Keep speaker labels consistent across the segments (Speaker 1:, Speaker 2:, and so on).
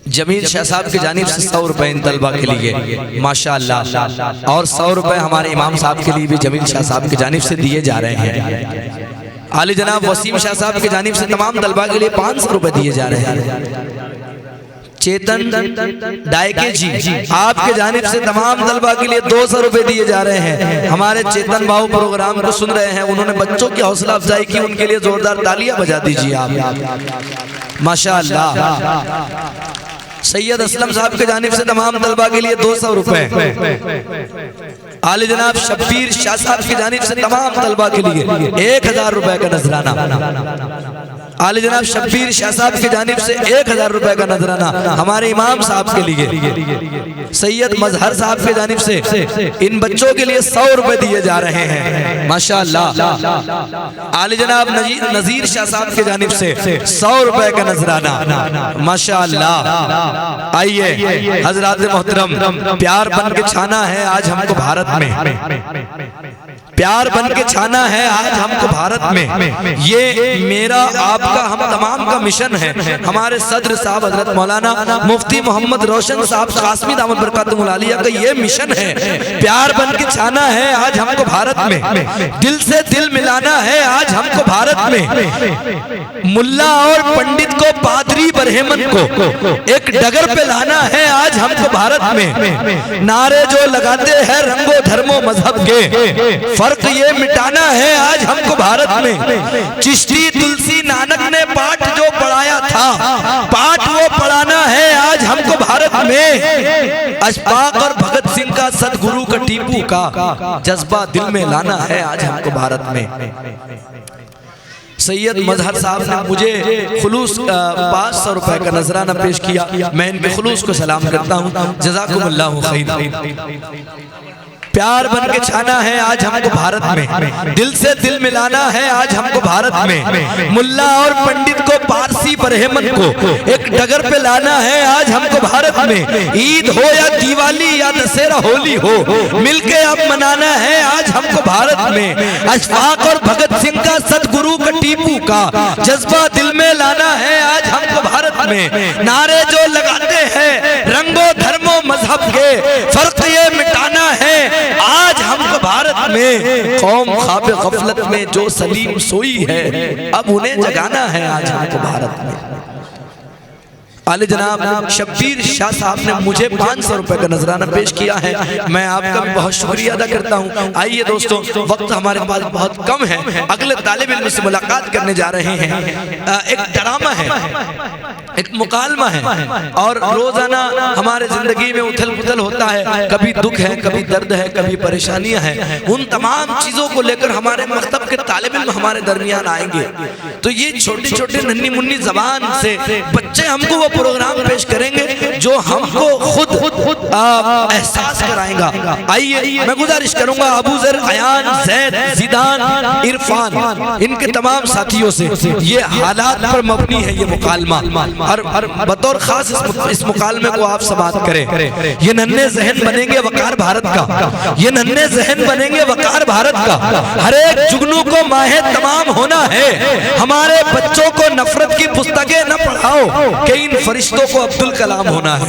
Speaker 1: जमील शाह साहब की जानिब से 100 रुपए इन तलबा के लिए माशाअल्लाह, और 100 रुपए हमारे इमाम साहब के लिए भी जमील शाह साहब की जानिब से दिए जा रहे हैं। आली जनाब वसीम शाह साहब की जानिब से तमाम तलबा के लिए 500 रुपए दिए जा रहे हैं। चेतन डायके जी आपके जानिब से तमाम तलबा के लिए 200 रुपए दिए जा रहे हैं। हमारे चेतन भाव प्रोग्राम को सुन रहे हैं, उन्होंने बच्चों की हौसला अफजाई की, उनके लिए जोरदार तालियां बजा दीजिए आप माशाअल्लाह। सैयद असलम साहब के जानिब से तमाम तलबा के लिए 200 रुपए। आले जनाब शब्बीर शाह साहब की जानिब से तमाम तलबा के लिए 1000 रुपए का नजराना। आले जनाब शब्बीर शाह साहब की जानिब से 1000 रुपए का नजराना हमारे इमाम साहब के लिए। सैयद मजहर साहब की जानिब से इन बच्चों के लिए 100 रुपए दिए जा रहे हैं माशाअल्लाह। आले जनाब नजीर शाह साहब की जानिब से 100 रुपए का नजराना माशाअल्लाह। आइए हजरात मोहतरम, प्यार बन के छाना है आज हमको भारत में, प्यार बन के छाना है आज हमको भारत में। ये मेरा आपका हम तमाम का मिशन है। हमारे सदर साहब हजरत मौलाना मुफ्ती मोहम्मद रोशन साहब कासमी दामद बरकातुहुल आलिया का ये मिशन है। प्यार बन के छाना है आज हमको भारत में, दिल से दिल मिलाना है आज हमको भारत में। मुल्ला और पंडित को, पादरी बरहेमन को एक डगर पे लाना है आज हमको भारत में। नारे जो लगाते हैं रंगो धर्मो मजहब के, फर्क ये मिटाना है आज हमको भारत में। चिश्ती तुलसी नानक ने पाठ जो पढ़ाया था, पाठ वो पढ़ाना है आज हमको भारत में। अशफाक और भगत सिंह का, सदगुरु का, टीपू का जज्बा दिल में लाना है आज हमको भारत में। सैयद मजहर साहब ने मुझे खुलूस 500 रुपए का नजराना पेश किया, मैं इनके खुलूस को सलाम करता हूँ। जज़ाकुमुल्लाहु खैर। प्यार बन के छाना है आज हमको भारत में, दिल से दिल मिलाना है आज हमको भारत में। मुल्ला और पंडित को, पारसी बरहेमन को एक डगर पे लाना है आज हमको भारत में। ईद हो या दिवाली या दशहरा होली हो, मिलके अब मनाना है आज हमको भारत में। अशफाक और भगत सिंह का, सदगुरु का, टीपू का जज्बा दिल में लाना है आज हमको भारत में। नारे जो लगाते हैं रंगो धर्मो मजहब के, फर्क ये मिटाना है आज हमको भारत में। कौम ख्वाब गफलत में जो सलीम सोई है, अब उन्हें जगाना है आज हमको भारत में। आले जनाब शब्बीर शाह साहब ने मुझे 500 रुपए का नजराना पेश किया है, मैं आपका भी बहुत शुक्रिया अदा करता हूँ। आइए दोस्तों, वक्त हमारे पास बहुत कम है, अगले तालिब इल्म से मुलाकात करने जा रहे हैं। एक ड्रामा है, एक मुकालमा है, और रोजाना हमारे जिंदगी में उथल पुथल होता है, कभी दुख है, कभी दर्द है, कभी परेशानियां हैं। उन तमाम चीजों को लेकर हमारे मकतब के तालिब इल्म हमारे दरमियान आएंगे, तो ये छोटे छोटे नन्ही मुन्नी जबान से बच्चे हमको वो प्रोग्राम पेश करेंगे जो हमको खुद एहसास कराएगा। आइए मैं गुजारिश करूंगा अबू जर, अयान, जैद, जिदान, इरफान, इनके तमाम साथियों से, ये हालात पर मबनी है ये मुकालमा, और बतौर खास इस मुकालमे को आप समाअत करें। ये नन्हे जहन बनेंगे वकार भारत का, ये नन्हे जहन बनेंगे वकार भारत का। हर एक जुगनू को माहे तमाम होना है, हमारे बच्चों को नफरत की पुस्तकें न पढ़ाओ कि इन फरिश्तों को अब्दुल कलाम होना है।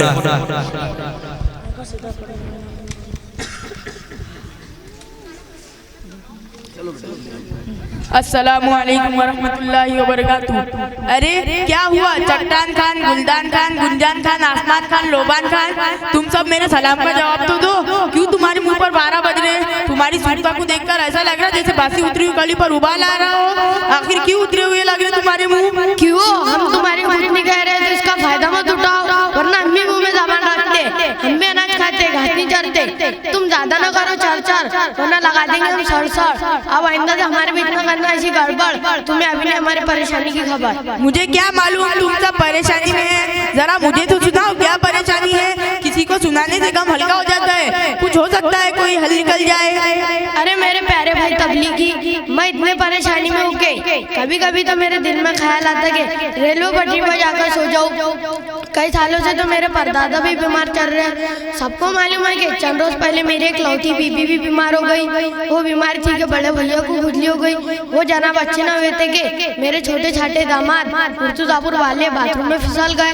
Speaker 2: अस्सलामुअलैकुम वरहमतुल्लाहि वबरकातुहू। अरे क्या हुआ? चट्टान खान, गुलदान खान, गुंजान खान, आसमान खान, लोबान खान, तुम सब मेरे सलाम का जवाब तो दो। क्यों तुम्हारे मुंह पर 12 बज रहे? तुम्हारी सूरत को देखकर ऐसा लग रहा है जैसे बासी उतरी हुई कली पर उबाल आ रहा हो। आखिर क्यों उतरे हुए लग रहे तुम्हारे मुंह?
Speaker 3: क्यों? हम तुम्हारी खुशी नहीं कह रहे तो इसका फायदा मत उठाओ, वरना हम भी मुंह में सामान रखते, हम भी अनाज खाते, घास नहीं चरते। तुम ज्यादा न करो चर, वरना लगा देंगे हम सर। अब आइंदा से हमारे बीच में ऐसी गड़बड़, तुम्हें अभी नहीं हमारी परेशानी की खबर।
Speaker 2: मुझे क्या मालूम तुम सब परेशानी में है, जरा मुझे तो सुनाओ क्या परेशानी है। किसी को सुनाने से गम हल्का हो जाता है, कुछ हो सकता है कोई हल निकल जाए।
Speaker 3: अरे मेरे प्यारे भाई तबलीगी, मैं इतने परेशानी में हूँ कि कभी कभी तो मेरे दिल में ख्याल आता कि रेलवे पटरी पर जाकर सो जाऊं। कई सालों से तो मेरे परदादा भी बीमार चल रहे हैं। सबको मालूम है कि चंद रोज पहले मेरी एक लौती बीबी भी बीमार हो गई। वो बीमार थी कि बड़े भैया को खुजली हो गई। वो जनाब अच्छे न हुए थे कि मेरे छोटे छोटे दामाद मुर्तुजापुर वाले बाथरूम में फिसल गए।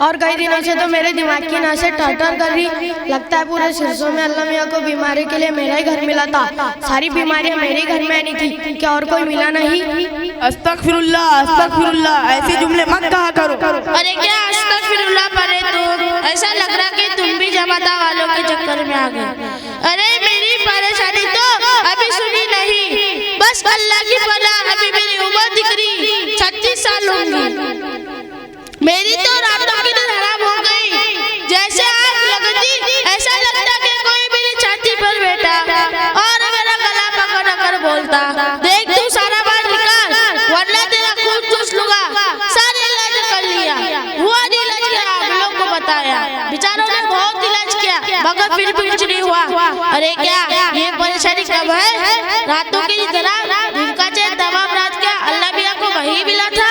Speaker 3: और कई दिनों से तो मेरे दिमाग की नसें टटर कर रही। लगता है पूरे सिरसों में अल्लाह मियाँ को बीमारी के लिए मेरा ही घर मिला था। सारी बीमारियां मेरे घर में आनी थी, क्या और कोई मिला नहीं?
Speaker 2: अस्तगफिरुल्लाह, अस्तगफिरुल्लाह, ऐसे जुमले मत कहा करो।
Speaker 4: अरे क्या अस्तगफिरुल्लाह पढ़े तो ऐसा लग रहा कि तुम भी जमाता वालों के चक्कर में आ गए। अरे मेरी परेशानी तो अभी सुनी नहीं, बस अल्लाह की पनाह। अभी मेरी उम्र दिख रही 36 साल होंगी। मेरी तो रातों की नींद हराम हो गई। जैसे आग लगती ऐसा लगता कि कोई मेरी छाती पर बैठा और मेरा गला पकड़ कर बोलता, देख तू सारा बाल निकाल वरना तेरा खून चूस लूंगा। सारे इलाज कर लिया, हुआ नहीं इलाज किया, आप लोग को बताया। बेचारों ने बहुत इलाज किया मगर फिर भी कुछ नहीं हुआ। अरे क्या ये परेशानी कब है? रातों की तरह दिन का चैन तमाम रात क्या अल्लाह मियां को वही मिला था।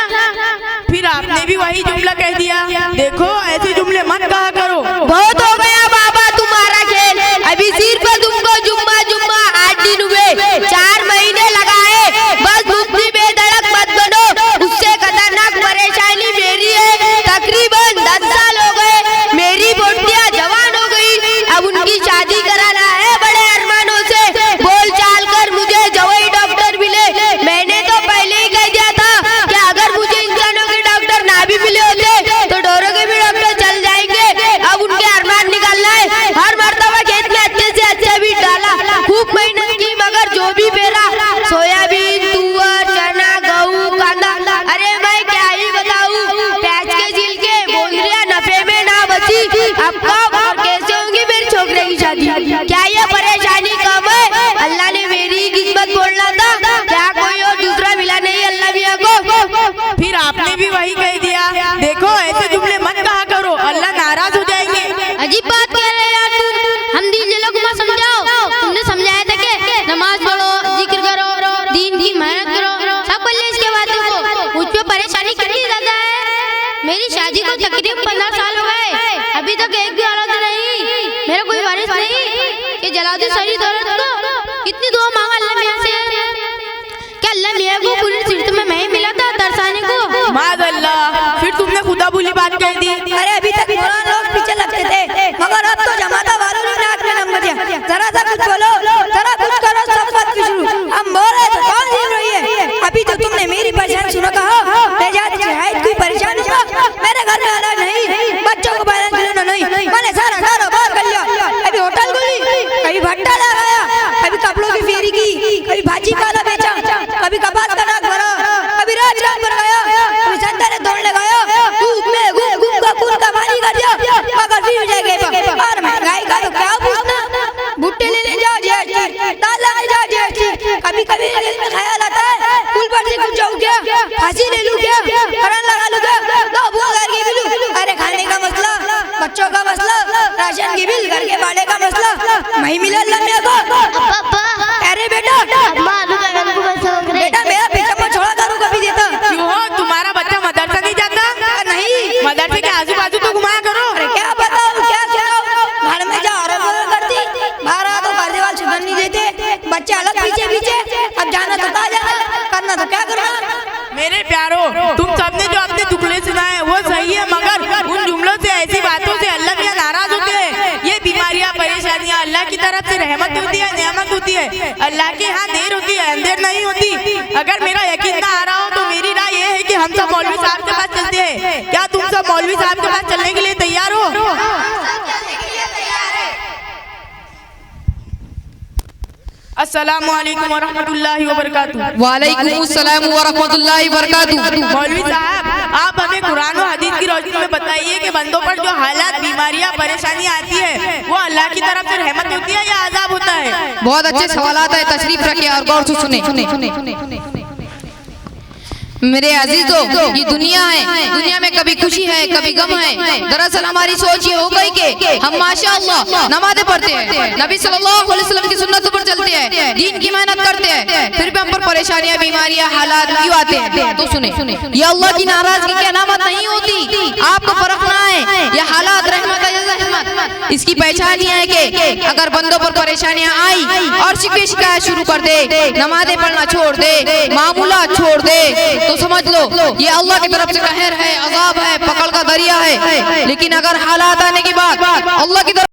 Speaker 2: फिर आपने भी वही जुमला कह दिया। देखो ऐसे जुमले मत कहा करो।
Speaker 3: बहुत हो गया बाबा तुम्हारा खेल। अभी सिर पर तुमको जुम्मा जुम्मा 8 दिन हुए, 4 महीने लगाए। बस बुद्धि बेधड़क मत बनो, उससे खतरनाक परेशानी मेरी है। तकरीबन 10 साल हो गए, मेरी बोटियां जवान हो गई। अब उनकी शादी कराना है बड़े अरमानों से। बोल चाल कर मुझे जवाई डॉक्टर मिले। मैंने तो पहले ही कह दिया था कि अगर मुझे इंसानों के डॉक्टर ना भी मिले होते तो डोरों के भी डॉक्टर चल जाएंगे। अब उनके अरमान निकालना है। हर मर्तबा खेत में अच्छे से अच्छा भी डाला, खूब मेहनत की, मगर जो भी पेरा सोयाबीन, तुअर, चना, गेहूं, कांदा, अरे मैं क्या ही बताऊं। प्याज के छिलके बोंदरियां नफे में ना बची। अब कब और कैसे होंगी मेरी छोकरे की शादी? क्या ये परेशानी कम है? अल्लाह ने मेरी किस्मत बोलना था, क्या कोई और दूसरा मिला नहीं अल्लाह मियां को?
Speaker 2: फिर आपने भी वही कह दिया। देखो ऐसे जुमले मत कहा करो, अल्लाह नाराज हो जाएंगे।
Speaker 3: अजीब बात कह रहे यार तुम। हम दीन लोग को समझाओ। तुमने समझाया था कि नमाज पढ़ो, जिक्र करो, दीन की मेहनत करो, सब बोले इसके बाद को मुझ पे परेशानी कितनी ज्यादा है। मेरी शादी को तकरीबन 15 साल हो गए, अभी तक एक भी औरत नहीं, मेरा कोई वारिस नहीं। ये जलाउद्दीन शरीफ औरत को कितनी दुआ मांगा अल्लाह मियां से। क्या अल्लाह मियां को पूरी सिरत में मैं ही मिला था तरसाने को?
Speaker 2: माज़अल्लाह, फिर तुमने खुदा भूली बात कह दी।
Speaker 5: अरे अभी तक पुराने लोग पीछे लगते थे, मगर अब तो जमाता वालों ने नाक में दम दिया। जरा सा कुछ बोलो, जरा कुछ करो, सब बात की शुरू। हम बोल रहे तो कौन सुन रही है? अभी तो तुमने मेरी परेशानी सुना, कहा ले जा शायद कोई परेशानी हो। मेरे घर में आना नहीं, बच्चों को बैलेंस खिलाना नहीं, मैंने सारा बाहर कर लिया। अभी होटल खुली, कभी भट्टा लगाया, कभी कपड़ों की फेरी की, कभी भाजी पाला बेचा, कभी कपास का नाक भरा, कभी राज काम कर गया, कभी संता ने दौड़ लगाया, धूप में घूम का खून का पानी कर दिया, मगर फिर जाएगा। और महंगाई का तो क्या पूछना, भुट्टे ले जाओ जीएसटी, दाल ले जाओ जीएसटी। कभी कभी दिल में ख्याल आता है पुल पर से कुछ जाऊं क्या, फांसी ले लूं क्या, करंट लगा लूं क्या, तो बुआ घर की बिल, अरे खाने का मसला, बच्चों का मसला, राशन की बिल, घर के भाड़े का मसला, नहीं मिला अल्लाह मियां को। अरे बेटा बेटा मेरा पीछा मत छोड़ा करूं, कभी देता।
Speaker 2: क्यों हो, तुम्हारा बच्चा मदरसा नहीं जाता?
Speaker 5: नहीं,
Speaker 2: मदरसे के आजू बाजू तो घुमाया करो।
Speaker 5: अरे क्या बताऊं, क्या सुनाऊं, घर में जा और करती, बाहर आ तो घर वाले सुधर नहीं देते, बच्चे अलग पीछे। अब जाना तो जाना, करना तो क्या करना।
Speaker 2: मेरे प्यारो, तुम सबने जो अपने दुखड़े सुनाए वो सही है, मगर उन जुमलों से, ऐसी बातों से अल्लाह मियां नाराज होते हैं। ये बीमारियां, परेशानियां अल्लाह की तरफ से रहमत होती है, नेमत होती है। अल्लाह के यहाँ देर होती है, अंधेर नहीं होती। अगर मेरा यकीन ना आ रहा हो तो मेरी राय ये है कि हम सब मौलवी साहब के पास चलते हैं। क्या तुम सब मौलवी साहब के पास चलने के लिए तैयार हो? अस्सलामु अलैकुम वरहमतुल्लाहि वबरकातुहू।
Speaker 6: वालेकुम अस्सलाम वरहमतुल्लाहि वबरकातुहू।
Speaker 2: मौलवी साहब, आप हमें कुरान और हदीस की रोशनी में बताइए कि बंदों पर जो हालात, बीमारियां, परेशानियां आती है वो अल्लाह की तरफ से रहमत होती है या अजाब होता है?
Speaker 6: बहुत अच्छे सवालात है, तशरीफ रखिए और गौर से सुने। मेरे अजीजों, ये दुनिया है, दुनिया में कभी खुशी है कभी गम है। दरअसल हमारी सोच ये हो गई कि हम माशाअल्लाह नमाज़ें पढ़ते हैं, नबी सल्लल्लाहु अलैहि वसल्लम की सुन्नतों पर चलते हैं, दीन की मेहनत करते हैं, फिर भी हम पर परेशानियां, बीमारियां, हालात क्यों आते हैं? तो सुने, ये अल्लाह की नाराजगी की अलामत नहीं होती। आपको परखना है ये हालात रहमत है या रहमत। इसकी पहचान ये है कि अगर बंदों पर परेशानियां आई और शिकायत शुरू कर दे, नमाज़ें पढ़ना छोड़ दे, मामूलात छोड़ दे, तो समझ लो ये अल्लाह की तरफ से कहर है, अज़ाब है, पकड़ का दरिया है। लेकिन अगर हालात आने के बाद अल्लाह की तरफ